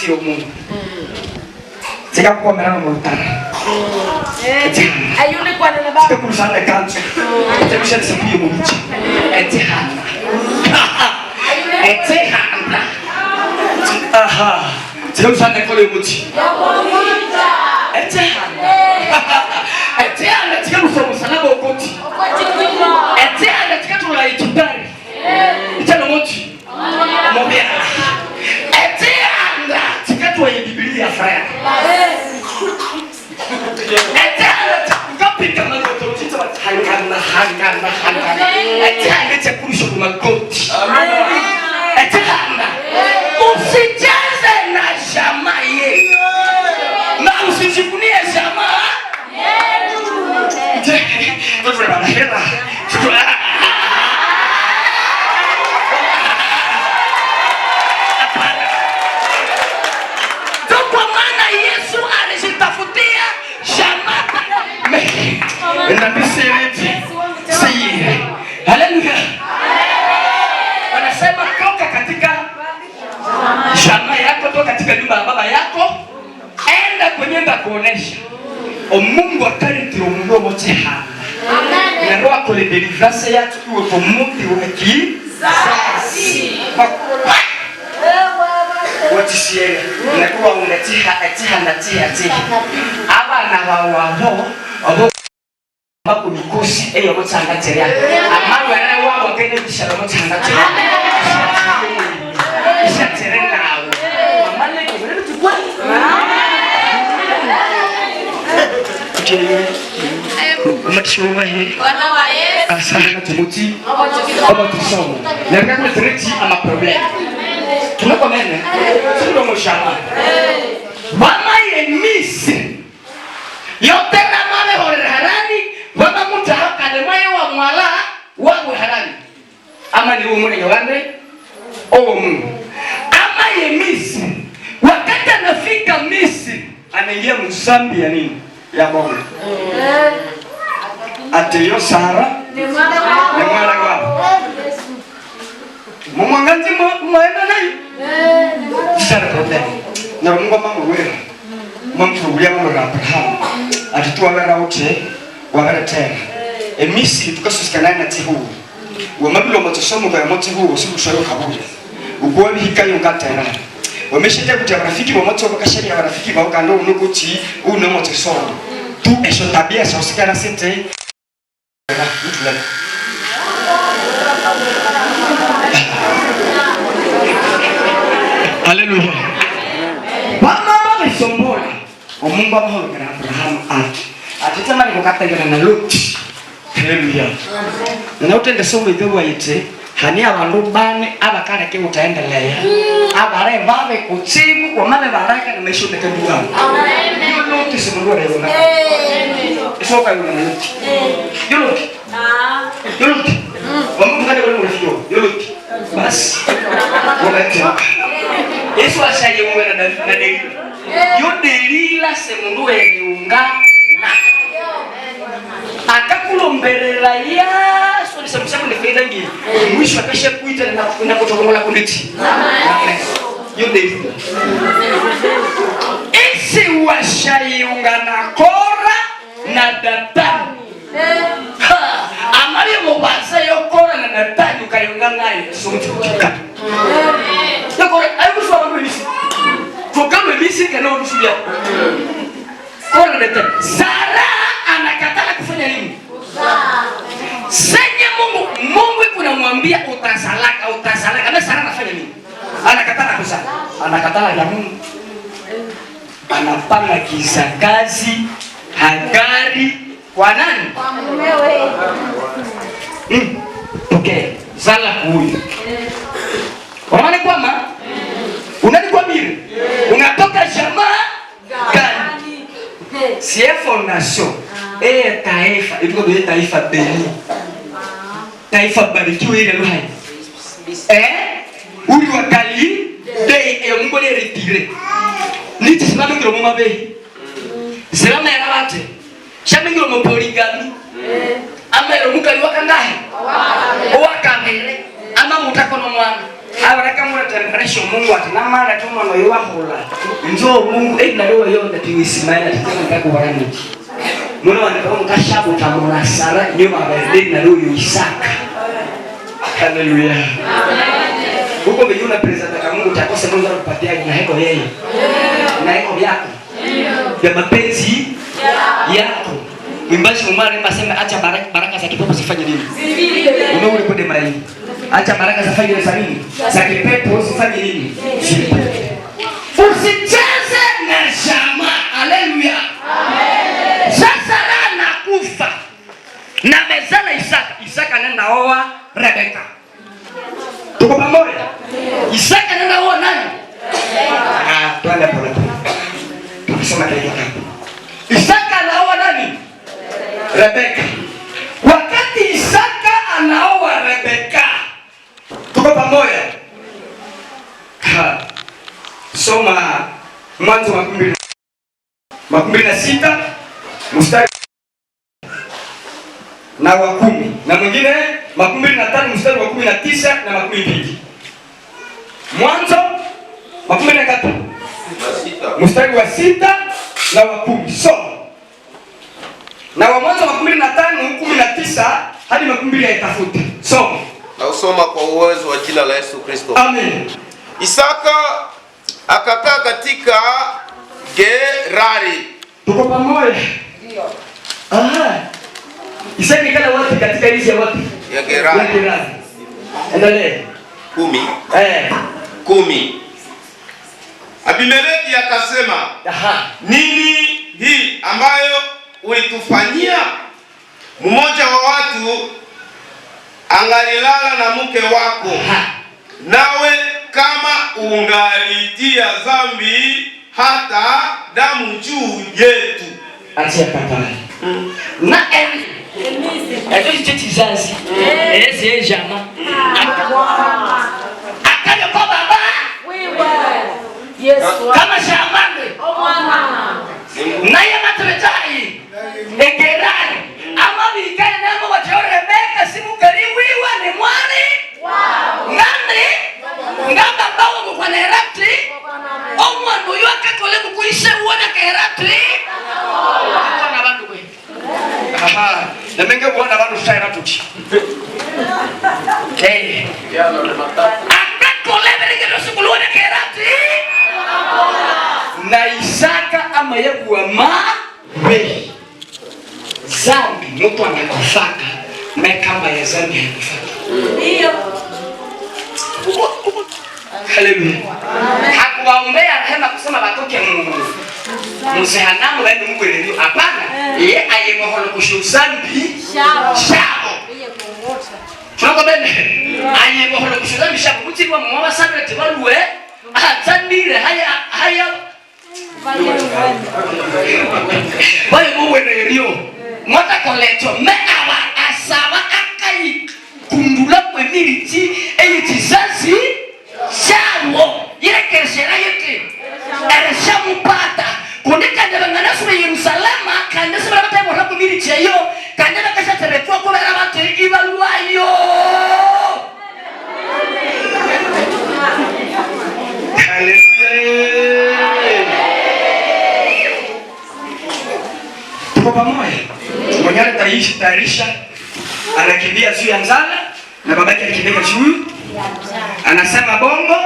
sio Mungu. Sika kwa mera no mutara. Ayune kwa na baba. Sika kusana kancha. Tabisha sipi mubichi. Etihana. Etihana. Aha. Sika kusana kole muti. Etihana. Etihana sika kusana bokoti. Etihana sika tula itudari. Itano muti. Mobia. Etihana sika tula Biblia frère. Kapita magoto tita hangana. Etihana chakurusha kumagoti. Etihana. Usijaze na jamaa yetu. Na usijivunie jamaa. Haleluya. Wanasema toka katika jamaa yako, toka katika nyumba ya baba yako, enda kwenye ndakuonesha Mungu akariti omundu mocheha. Amen. Na roho kole deliverance yatu iwe kwa Mungu weki sasi. Watisiere na kuwa unatiha na tiha. Abana bawo abo bako mikosi eyo motanga tere amaru yana wabo kene bishara motanga tere ishatere nawo mamale kubere tukwa umatishuwa he wana wa Yesu asante tumuti omotisomo na ngakule treti ama problem tunakomene sio moshama mama yemisi yote na mame horerani baba mtu hakane mwaye wa mwala wangu harani ama ni umune ngwane Mungu ama yemisi wakati anafika Misri anaingia msambi ya nini ya Mungu ateyo Sara ni mwana wao mumwanganzi mwaenda nayo Sara problem na Mungu mama wewe mamfuria mama Abraham atitwala wote wagara tena Misri tukasusika na tihu wa mabilo motosomo kwa motihu usikushayo kaburi uko bihikayo ngatera wameshete kutia rafiki wa moto bakashari ya rafiki ba ukando unukuti uno motosomo tu esho tabia sosikana sente Haleluya. Mama besombola Mungu amahoro kana Abraham atitamani kukatengana na Lot. Haleluya. Na utende somo idho yite hani abantu bane abakara ke utaendelea. Abare babe kutsibu kwa mame baraka na maisha yake duwa. Amen. Lot simundu leo na. Isoka yule Lot. Lot. Lot. Wamungu kana wale mfio. Lot. Basi. Wala Yesu ashayemuwe na Delila. Yo Delila semundu weunga na akakulomberera Yesu nisemsema ni faida nyingi mwisho akasha kuita na kutokomola kuliti. Amen. Yo Delila ese washayeunga na Kora na Datani. Amali mubasa yo Kora na Datani ukayunga nayo somutika. Yokora ayushwa babisi. Programu misi kana unusulia. Kora na Datani. Sara anakataa kufanya nini? Senye Mungu kunamwambia utasalaka. Na Sara anafanya nini? Anakataa kuzaa. Anakataa ya Mungu. Anapanga kisakazi Hagari kwa nani? Kwa mumewe. Okay. Zala huyu. Wamane kwamba unanikwambia unatoka jamaa gani? CFO nation taifa iko ndio taifa beni. Taifa barikiwe ile roho. Uri wakali dei Mungu ni retire. Niti simama ngiro mama bei. Selama ya wate. Shamba ngiro mo polygamy. Ama ero mukali wakandahe. Wakamele. Ama mutakono mwana. Ahora kama unatemberesha Mungu atinamara tu mwana yowa hola. Njo Mungu na leo yote tuisimama tukitaka kubarani. Mwana wanao mkashabu tamona Sara nyuma baadaye na leo Isaka. Haleluya. Huko mbele presenta kama Mungu takose Mungu anakupatia na heko yeye. Na heko yako. Ya mapenzi yako. Mwimbaji Umari masema acha baraka za kipepo zifanye nini? Unaona kode mali. Acha baraka za fanye nini? Za kipepo zifanye nini? Usicheze na jamaa. Haleluya. Amen. Sasa anakufa. Na mezala Isaka. Isaka anaenda oa Rebeka. Tuko pamoja? Isaka anaenda oa nani? Tuende pole pole. Tunasema kile hapo. Isaka anaoa nani? Rebeka. Wakati Isaka anaoa Rebeka, tuko pamoja? Soma Mwanzo wa 26 mstari na wa 10 na mwingine 25 mstari wa 19 na 20. Mwanzo 26 mstari wa 6 na wa 10. Soma. Na wa Mwanzo 25 19 hadi 20 yaitafute. Soma. Na usoma kwa uwezo wa jina la Yesu Kristo. Amen. Isaka akakaa katika Gerari. Tuko pamoja? Ndio. Isaka kana wapi katika nchi ya wapi? Ya Gerari. Ya Gerari. Endelee. 10. 10. Abimeleki akasema, nini hii ambayo ulitufanyia? Mmoja wa watu angalilala na mke wako, nawe kama ungalitia dhambi hata damu juu yetu. Acha katana. Na Ezi chizazi. Ezi jama. Akaja kwa baba. Yes. Kama shamande. Na ya matretai. Egerani. Ama bikane namo wa Rebeka simu kariwiwa ni mwani. Wow. Ngani? Ngamba bawo kwa Herati. Omwana uyu akatole kukuisha uona ka Herati. Akona bandu kwe. Na menga kuona bandu saira tuti. Okay. Akatole berege sukuluona ka Herati. Na Isaka ama yebuwa mawe. Zambi mtu amekufaka kama ya zambi amekufaka. Ndio. Haleluya. Hakuwaombea rehema kusema batoke mzehanamu baende Mungu elelio. Hapana. Yeye ayemholo kushuzambi shabo. Tunako bene. Ayemholo kushuzambi shabo kutirwa mwa sabete baluwe. Atandire haya Bayo muwe elelio. Mwata koleto me awa asaba akai kundula kwe militi eye tizazi shawo yere kershera yote eresha mupata kundika ndabangana sube Yerusalema kande sube bata mo rabu militi yo kande bakasha teretua ko bera bate ibaluayo. Haleluya. Tuko pamoja? Mwenyewe tayarisha anakimbia juu ya njala na babake anakimbia juu anasema bongo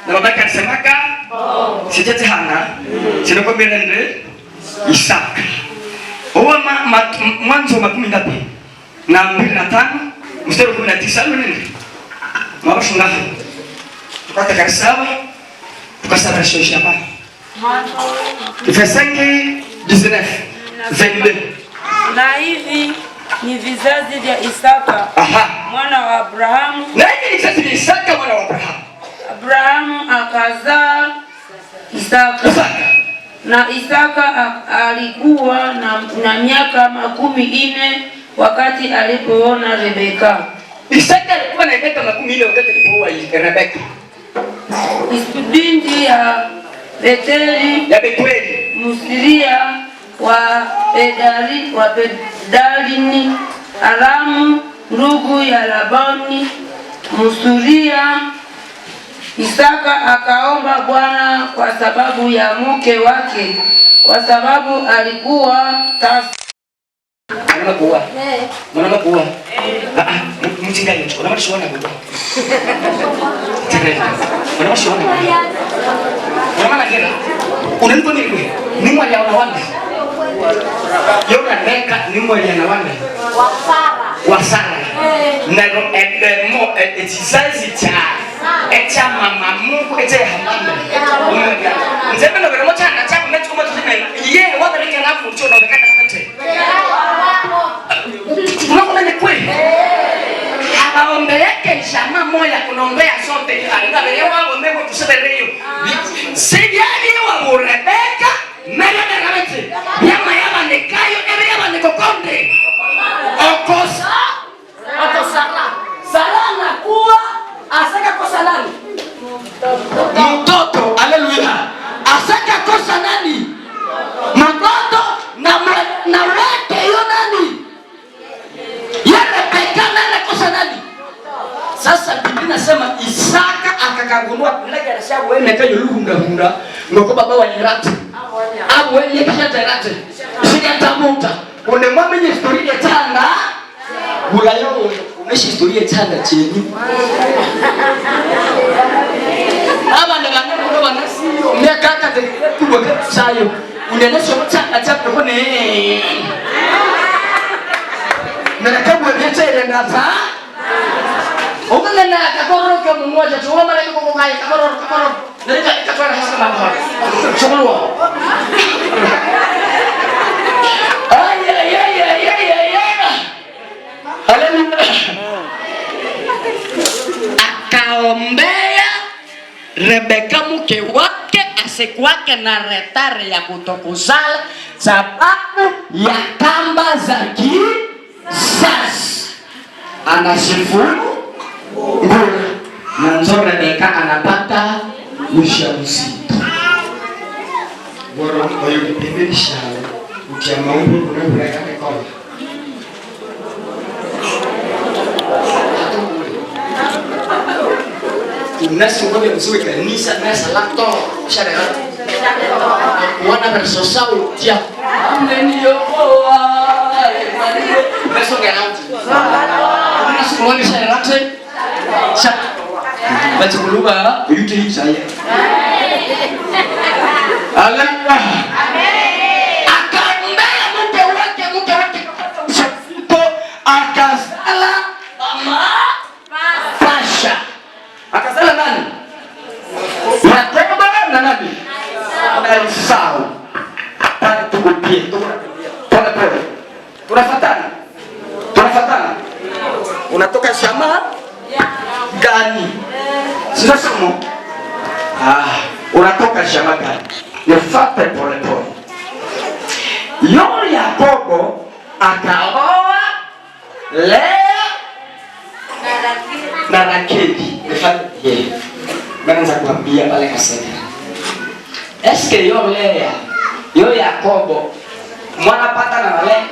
na babake anasemaka bongo. Sijete hana sinoko mbele Isaka. Huwa Mwanzo 12 na 25 mstari 19 nini? Mwafunga. Tukata karisaba tukasaba shosha hapa. Kifesengi 19 22. Na hivi ni vizazi vya Isaka mwana wa Abrahamu. Na hivi ni vizazi vya Isaka mwana wa Abrahamu. Abrahamu akazaa Isaka. Na Isaka alikuwa na miaka 40 wakati alipoona Rebeka. Isaka alikuwa na miaka 40 wakati alipoona Rebeka. Binti ya Bethueli Musiria wa Pedalini Aramu ndugu ya Labani Musuria Isaka akaomba Bwana kwa sababu ya mke wake, kwa sababu alikuwa tasa. Mwana kuwa. Mjinga yote. Unamshauri nani? Unamshauri nani? Mwana gani? Unanipa nini? Ni mwali ya wanawake. Yona neka ni mwali ya wanawake. Wasara. Na mo etizazi cha echa mama Mungu echa hamanda. Nzembe ndo kama chana cha kumechukua tuzime. Yeye wadarika na mtu ndo kata kate. Unaona ni kweli? Abaombeleke shama moya kunaombea sote. Angalia wao mbego tusebeleo. Sijali wa Rebeka, mera na ramete. Yama yama nikayo, ebe yama nikokonde. Okosa. Sala anakuwa asaka kosa nani? Mtoto. Haleluya. Asaka kosa nani? Mtoto na wake yo nani? Yale pekana na kosa nani? Sasa Biblia inasema Isaka akakagundua peleka na shabu wewe nekayo luhunda ngoko baba wa Nyirati. Abu wewe kisha Nyirati. Sija tamuta. Une mwamenye historia tanga. Bulayo umeshi historia tanga chini. Aba ndabanga ngo banasiyo. Mekaka te kubwa sayo. Unenesho tanga chako kone. Nakabu biete ngata. Ungana kakoro kama mmoja tu wama leo kwa kaya kakoro. Nalika ikatwala hasa mambo. Chukua. Haleluya. Akaombea Rebeka mke wake asikuwake na retare ya kutokuzala sababu ya kamba za kisasi. Anashifuru na nzo Rebeka anapata ujauzito. Bora kwa hiyo kipindi shale ukiama umbu unabuleka mikono. Nasi ngobe mzuri kanisa nasa lapto shale wana verso sauti ameni yokoa verso ganauti nasi ngoni shale lapte sha bati kuluba yute hipsaya Allah akaombea mke wake akazala mama Pasha. Akazala nani? Yakobo na nani? Na Esau. Pale tukupie, pole. Tunafatana. Unatoka shamba gani? Sio somo. Unatoka shamba gani? Nifuate pole. Yule Yakobo akaoa Lea na Rakeli. Nifuate. Mwanza kuambia pale kasema. Eske yo Lea, yo Yakobo mwana pata na Lea